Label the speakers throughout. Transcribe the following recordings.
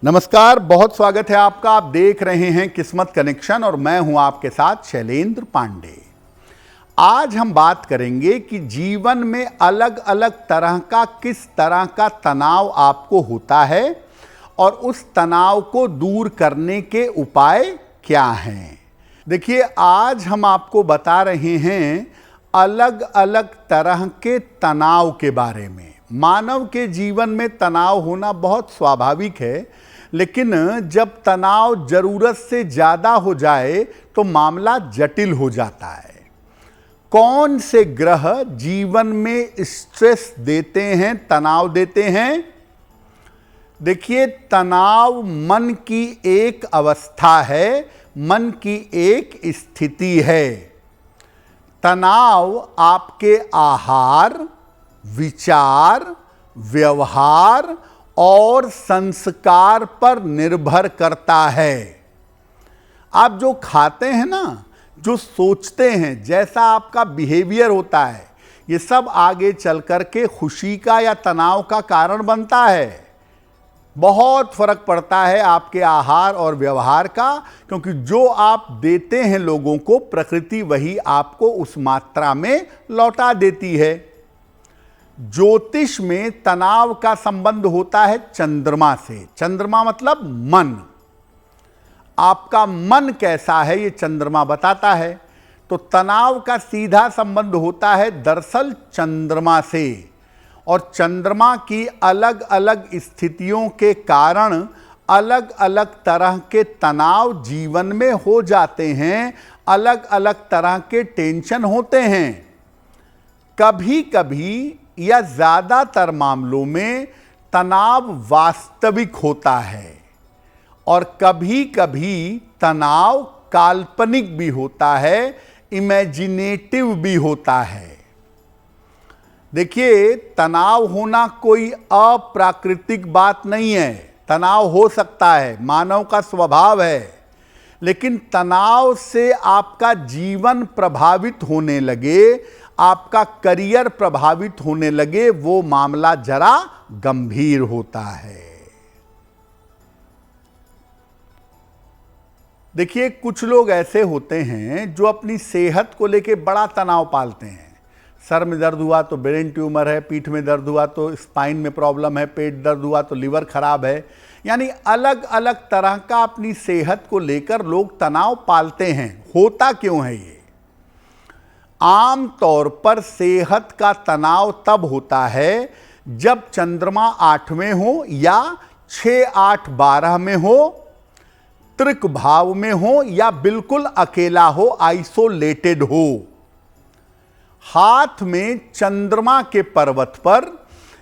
Speaker 1: नमस्कार, बहुत स्वागत है आपका। आप देख रहे हैं किस्मत कनेक्शन और मैं हूं आपके साथ शैलेंद्र पांडे। आज हम बात करेंगे कि जीवन में अलग अलग तरह का किस तरह का तनाव आपको होता है और उस तनाव को दूर करने के उपाय क्या हैं। देखिए, आज हम आपको बता रहे हैं अलग अलग तरह के तनाव के बारे में। मानव के जीवन में तनाव होना बहुत स्वाभाविक है, लेकिन जब तनाव जरूरत से ज्यादा हो जाए तो मामला जटिल हो जाता है। कौन से ग्रह जीवन में स्ट्रेस देते हैं, तनाव देते हैं? देखिए, तनाव मन की एक अवस्था है, मन की एक स्थिति है। तनाव आपके आहार, विचार, व्यवहार और संस्कार पर निर्भर करता है। आप जो खाते हैं ना, जो सोचते हैं, जैसा आपका बिहेवियर होता है, ये सब आगे चल कर के खुशी का या तनाव का कारण बनता है। बहुत फर्क पड़ता है आपके आहार और व्यवहार का, क्योंकि जो आप देते हैं लोगों को, प्रकृति वही आपको उस मात्रा में लौटा देती है। ज्योतिष में तनाव का संबंध होता है चंद्रमा से। चंद्रमा मतलब मन। आपका मन कैसा है ये चंद्रमा बताता है। तो तनाव का सीधा संबंध होता है दरअसल चंद्रमा से। और चंद्रमा की अलग अलग स्थितियों के कारण अलग अलग तरह के तनाव जीवन में हो जाते हैं, अलग अलग तरह के टेंशन होते हैं। कभी कभी या ज्यादातर मामलों में तनाव वास्तविक होता है और कभी कभी तनाव काल्पनिक भी होता है, इमेजिनेटिव भी होता है। देखिए, तनाव होना कोई अप्राकृतिक बात नहीं है। तनाव हो सकता है, मानव का स्वभाव है, लेकिन तनाव से आपका जीवन प्रभावित होने लगे, आपका करियर प्रभावित होने लगे, वो मामला जरा गंभीर होता है। देखिए, कुछ लोग ऐसे होते हैं जो अपनी सेहत को लेकर बड़ा तनाव पालते हैं। सर में दर्द हुआ तो ब्रेन ट्यूमर है, पीठ में दर्द हुआ तो स्पाइन में प्रॉब्लम है, पेट दर्द हुआ तो लीवर खराब है। यानी अलग अलग तरह का अपनी सेहत को लेकर लोग तनाव पालते हैं। होता क्यों है ये? आम तौर पर सेहत का तनाव तब होता है जब चंद्रमा 8वें हो या 6, 8, 12 में हो, त्रिक भाव में हो या बिल्कुल अकेला हो, आइसोलेटेड हो। हाथ में चंद्रमा के पर्वत पर,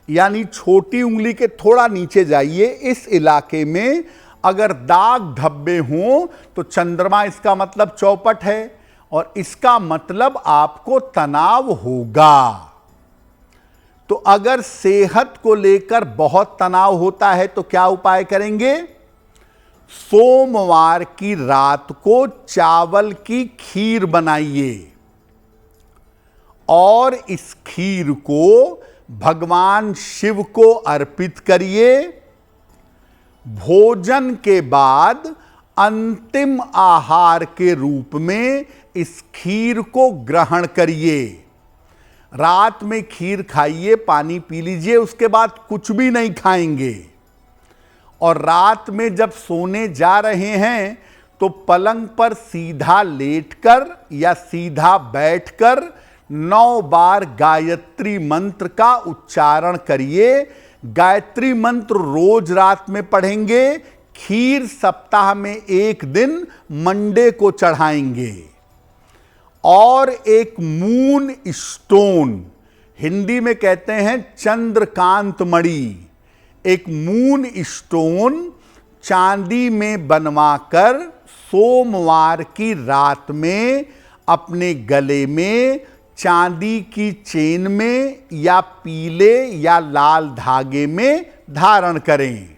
Speaker 1: यानी छोटी उंगली के थोड़ा नीचे जाइए, इस इलाके में अगर दाग धब्बे हों तो चंद्रमा, इसका मतलब चौपट है और इसका मतलब आपको तनाव होगा। तो अगर सेहत को लेकर बहुत तनाव होता है तो क्या उपाय करेंगे? सोमवार की रात को चावल की खीर बनाइए और इस खीर को भगवान शिव को अर्पित करिए। भोजन के बाद अंतिम आहार के रूप में इस खीर को ग्रहण करिए। रात में खीर खाइए, पानी पी लीजिए, उसके बाद कुछ भी नहीं खाएंगे। और रात में जब सोने जा रहे हैं तो पलंग पर सीधा लेटकर या सीधा बैठकर 9 बार गायत्री मंत्र का उच्चारण करिए। गायत्री मंत्र रोज रात में पढ़ेंगे। खीर सप्ताह में एक दिन मंडे को चढ़ाएंगे। और एक मून स्टोन, हिंदी में कहते हैं चंद्रकांत मणि, एक मून स्टोन चांदी में बनवाकर सोमवार की रात में अपने गले में चांदी की चेन में या पीले या लाल धागे में धारण करें।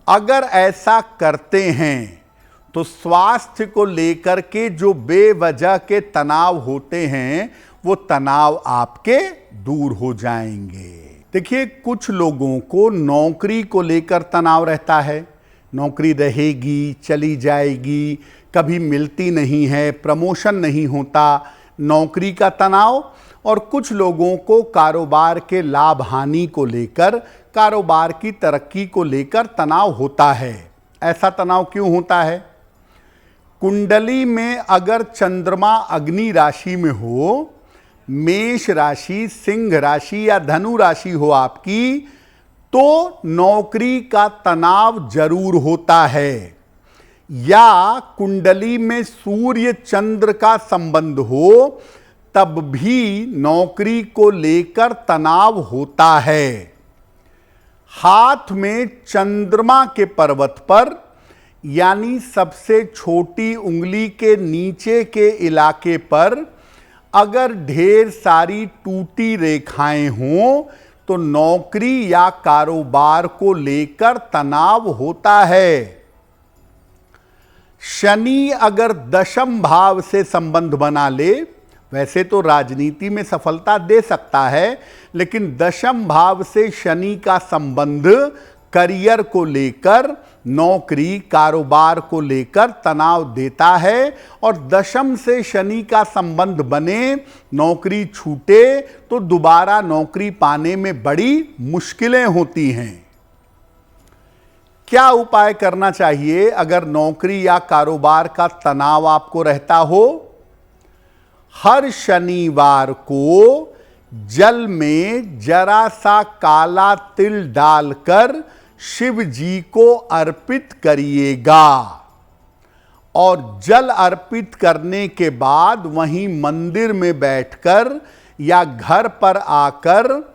Speaker 1: अगर ऐसा करते हैं तो स्वास्थ्य को लेकर के जो बेवजह के तनाव होते हैं, वो तनाव आपके दूर हो जाएंगे। देखिए, कुछ लोगों को नौकरी को लेकर तनाव रहता है। नौकरी रहेगी, चली जाएगी, कभी मिलती नहीं है, प्रमोशन नहीं होता, नौकरी का तनाव। और कुछ लोगों को कारोबार के लाभ हानि को लेकर, कारोबार की तरक्की को लेकर तनाव होता है। ऐसा तनाव क्यों होता है? कुंडली में अगर चंद्रमा अग्नि राशि में हो, मेष राशि, सिंह राशि या धनु राशि हो आपकी, तो नौकरी का तनाव जरूर होता है। या कुंडली में सूर्य चंद्र का संबंध हो, तब भी नौकरी को लेकर तनाव होता है। हाथ में चंद्रमा के पर्वत पर, यानी सबसे छोटी उंगली के नीचे के इलाके पर अगर ढेर सारी टूटी रेखाएं हों, तो नौकरी या कारोबार को लेकर तनाव होता है। शनि अगर दशम भाव से संबंध बना ले, वैसे तो राजनीति में सफलता दे सकता है, लेकिन दशम भाव से शनि का संबंध करियर को लेकर, नौकरी कारोबार को लेकर तनाव देता है। और दशम से शनि का संबंध बने, नौकरी छूटे, तो दोबारा नौकरी पाने में बड़ी मुश्किलें होती हैं। क्या उपाय करना चाहिए अगर नौकरी या कारोबार का तनाव आपको रहता हो? हर शनिवार को जल में जरा सा काला तिल डालकर शिव जी को अर्पित करिएगा। और जल अर्पित करने के बाद वहीं मंदिर में बैठकर या घर पर आकर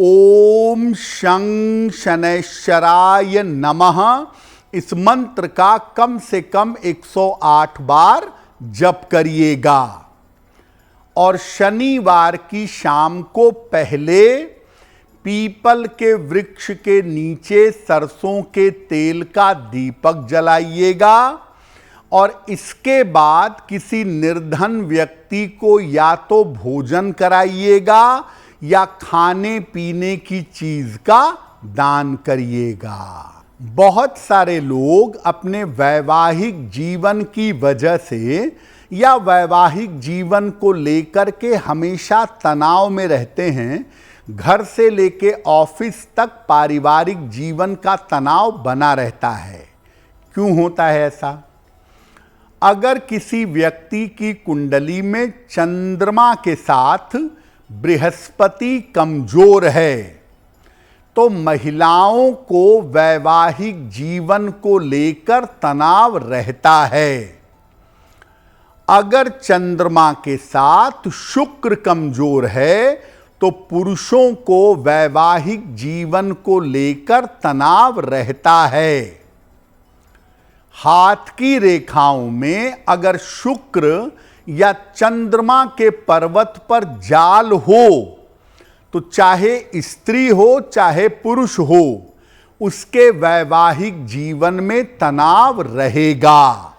Speaker 1: ओम शं शनैश्चराय नमः इस मंत्र का कम से कम 108 बार जप करिएगा। और शनिवार की शाम को पहले पीपल के वृक्ष के नीचे सरसों के तेल का दीपक जलाइएगा। और इसके बाद किसी निर्धन व्यक्ति को या तो भोजन कराइएगा या खाने पीने की चीज का दान करिएगा। बहुत सारे लोग अपने वैवाहिक जीवन की वजह से या वैवाहिक जीवन को लेकर के हमेशा तनाव में रहते हैं। घर से लेके ऑफिस तक पारिवारिक जीवन का तनाव बना रहता है। क्यों होता है ऐसा? अगर किसी व्यक्ति की कुंडली में चंद्रमा के साथ बृहस्पति कमजोर है, तो महिलाओं को वैवाहिक जीवन को लेकर तनाव रहता है। अगर चंद्रमा के साथ शुक्र कमजोर है, तो पुरुषों को वैवाहिक जीवन को लेकर तनाव रहता है। हाथ की रेखाओं में अगर शुक्र या चंद्रमा के पर्वत पर जाल हो, तो चाहे स्त्री हो चाहे पुरुष हो, उसके वैवाहिक जीवन में तनाव रहेगा।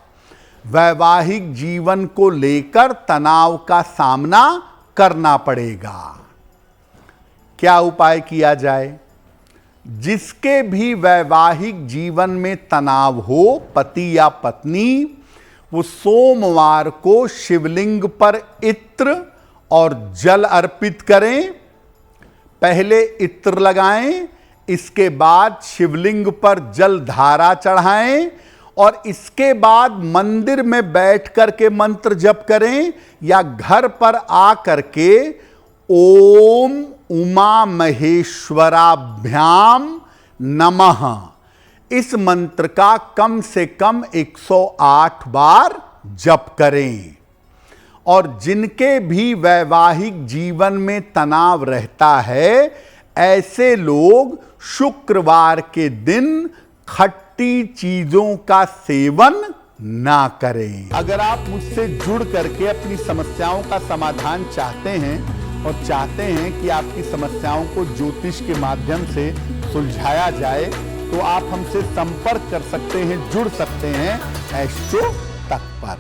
Speaker 1: वैवाहिक जीवन को लेकर तनाव का सामना करना पड़ेगा। क्या उपाय किया जाए? जिसके भी वैवाहिक जीवन में तनाव हो, पति या पत्नी, वो सोमवार को शिवलिंग पर इत्र और जल अर्पित करें। पहले इत्र लगाएं, इसके बाद शिवलिंग पर जल धारा चढ़ाएं और इसके बाद मंदिर में बैठ करके मंत्र जप करें या घर पर आ करके ओम उमा महेश्वराभ्याम नमः इस मंत्र का कम से कम 108 बार जप करें। और जिनके भी वैवाहिक जीवन में तनाव रहता है, ऐसे लोग शुक्रवार के दिन खट्टी चीजों का सेवन ना करें। अगर आप मुझसे जुड़ करके अपनी समस्याओं का समाधान चाहते हैं और चाहते हैं कि आपकी समस्याओं को ज्योतिष के माध्यम से सुलझाया जाए, तो आप हमसे संपर्क कर सकते हैं, जुड़ सकते हैं एस्ट्रो तक पर।